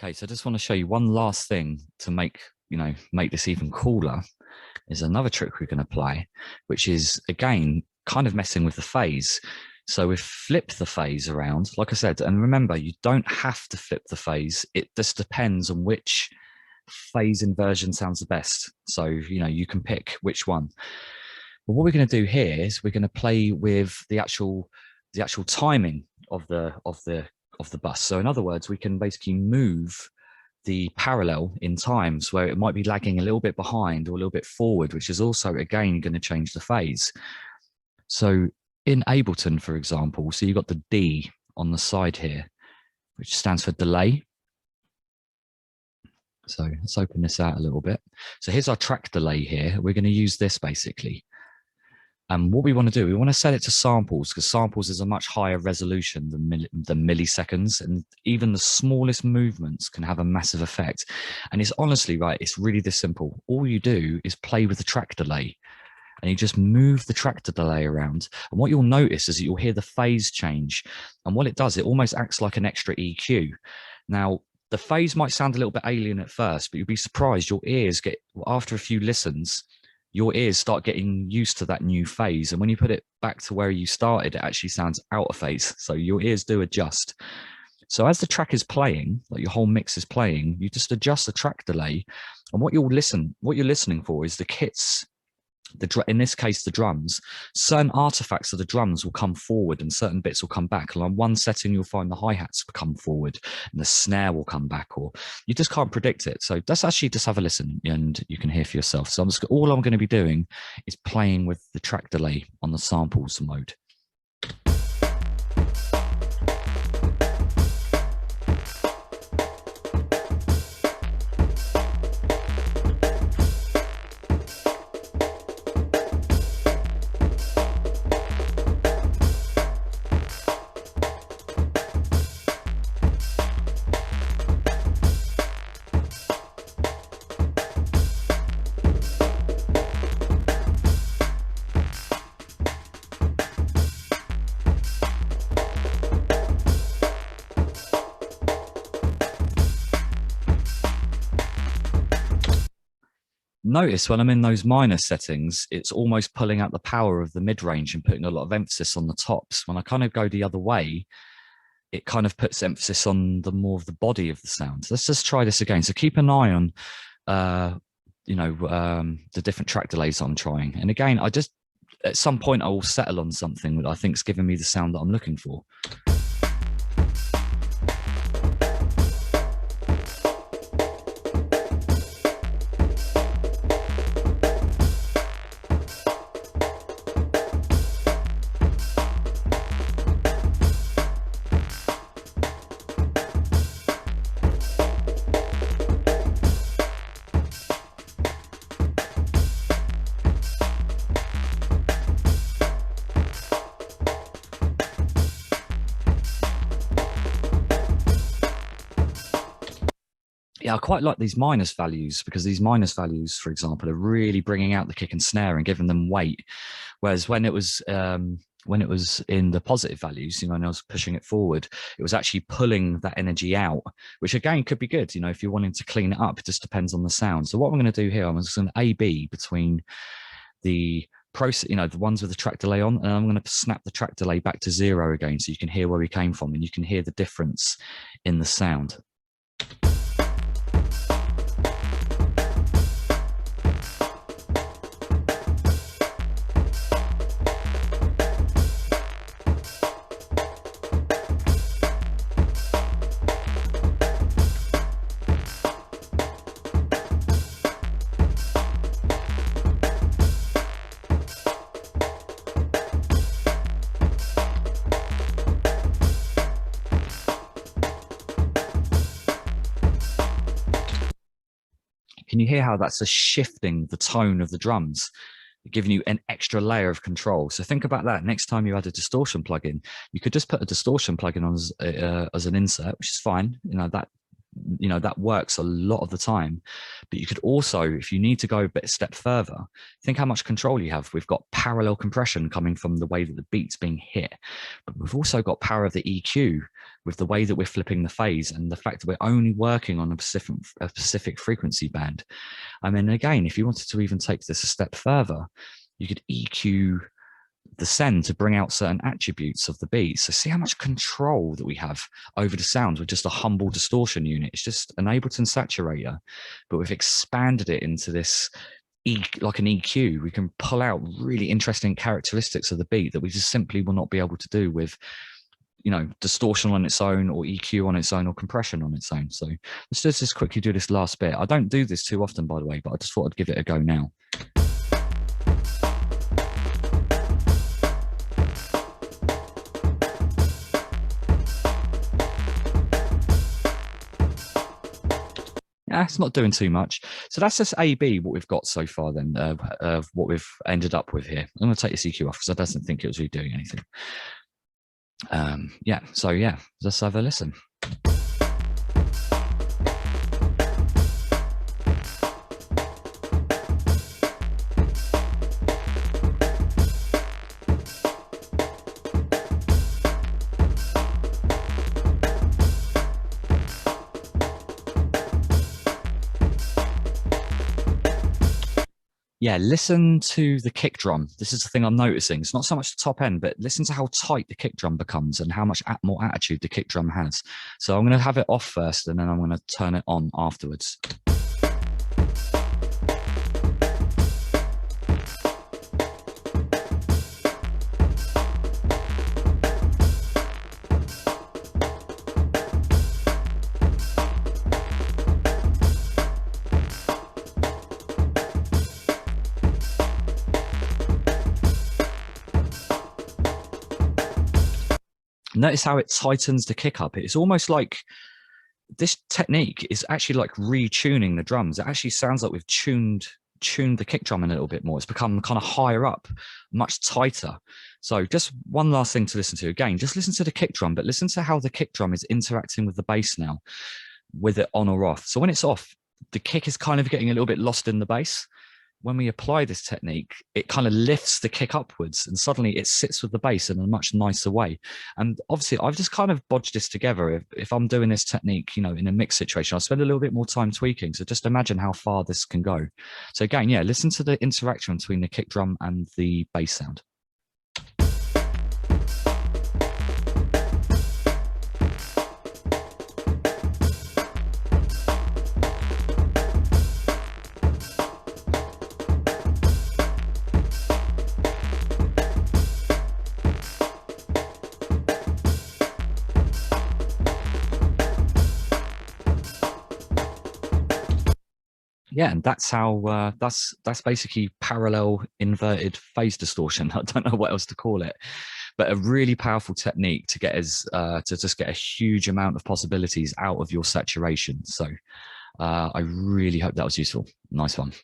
Okay, so I just want to show you one last thing to make this even cooler. Is another trick we're going to play, which is again kind of messing with the phase. So we flip the phase around, like I said, and remember, you don't have to flip the phase. It just depends on which phase inversion sounds the best. So you can pick which one. But what we're going to do here is we're going to play with the actual timing of the bus. So in other words, we can basically move the parallel in times where it might be lagging a little bit behind or a little bit forward, which is also again going to change the phase. So in Ableton, for example, so you've got the D on the side here, which stands for delay. So let's open this out a little bit. So here's our track delay here. We're going to use this basically. And what we want to do, we want to set it to samples, because samples is a much higher resolution than milliseconds. And even the smallest movements can have a massive effect. And it's honestly, right, it's really this simple. All you do is play with the track delay. And you just move the track delay around. And what you'll notice is that you'll hear the phase change. And what it does, it almost acts like an extra EQ. Now, the phase might sound a little bit alien at first, but you'll be surprised. Your ears get, after a few listens, your ears start getting used to that new phase. And when you put it back to where you started, it actually sounds out of phase. So your ears do adjust. So as the track is playing, like your whole mix is playing, you just adjust the track delay. And what you're listening for is the kits. In this case, the drums, certain artifacts of the drums will come forward and certain bits will come back. And on one setting, you'll find the hi-hats come forward and the snare will come back, or you just can't predict it. So let's actually just have a listen and you can hear for yourself. So all I'm going to be doing is playing with the track delay on the samples mode. Notice when I'm in those minor settings, it's almost pulling out the power of the mid-range and putting a lot of emphasis on the tops. When I kind of go the other way, it kind of puts emphasis on the more of the body of the sound. Let's just try this again. So keep an eye on, the different track delays I'm trying. And again, at some point I will settle on something that I think is giving me the sound that I'm looking for. Yeah, I quite like these minus values, because these minus values, for example, are really bringing out the kick and snare and giving them weight. Whereas when it was in the positive values, and I was pushing it forward, it was actually pulling that energy out, which again could be good. If you're wanting to clean it up, it just depends on the sound. So what I'm going to do here, I'm just going to A/B between the process, the ones with the track delay on, and I'm going to snap the track delay back to 0 again, so you can hear where we came from and you can hear the difference in the sound. Can you hear how that's shifting the tone of the drums, giving you an extra layer of control? So think about that. Next time you add a distortion plugin, you could just put a distortion plugin on as an insert, which is fine. That you know, that works a lot of the time. But you could also, if you need to go a step further, think how much control you have. We've got parallel compression coming from the way that the beat's being hit, but we've also got power of the EQ with the way that we're flipping the phase and the fact that we're only working on a specific frequency band. I mean, again, if you wanted to even take this a step further, you could EQ the send to bring out certain attributes of the beat. So see how much control that we have over the sounds with just a humble distortion unit. It's just an Ableton saturator, but we've expanded it into this like an EQ. We can pull out really interesting characteristics of the beat that we just simply will not be able to do with, you know, distortion on its own, or EQ on its own, or compression on its own. So let's just quickly do this last bit. I don't do this too often, by the way, but I just thought I'd give it a go now. Yeah, it's not doing too much. So that's just A-B, what we've got so far then, of what we've ended up with here. I'm going to take the EQ off because I don't think it was really doing anything. Yeah, so yeah, let's have a listen. Yeah, listen to the kick drum. This is the thing I'm noticing. It's not so much the top end, but listen to how tight the kick drum becomes and how much more attitude the kick drum has. So I'm going to have it off first, and then I'm going to turn it on afterwards. Notice how it tightens the kick up. It's almost like this technique is actually like retuning the drums. It actually sounds like we've tuned the kick drum a little bit more. It's become kind of higher up, much tighter. So just one last thing to listen to. Again, just listen to the kick drum, but listen to how the kick drum is interacting with the bass now, with it on or off. So when it's off, the kick is kind of getting a little bit lost in the bass. When we apply this technique, it kind of lifts the kick upwards, and suddenly it sits with the bass in a much nicer way. And obviously, I've just kind of bodged this together. If I'm doing this technique, you know, in a mix situation, I'll spend a little bit more time tweaking. So just imagine how far this can go. So again, yeah, listen to the interaction between the kick drum and the bass sound. Yeah, and that's how that's basically parallel inverted phase distortion. I don't know what else to call it, but a really powerful technique to get to just get a huge amount of possibilities out of your saturation. So I really hope that was useful. Nice one.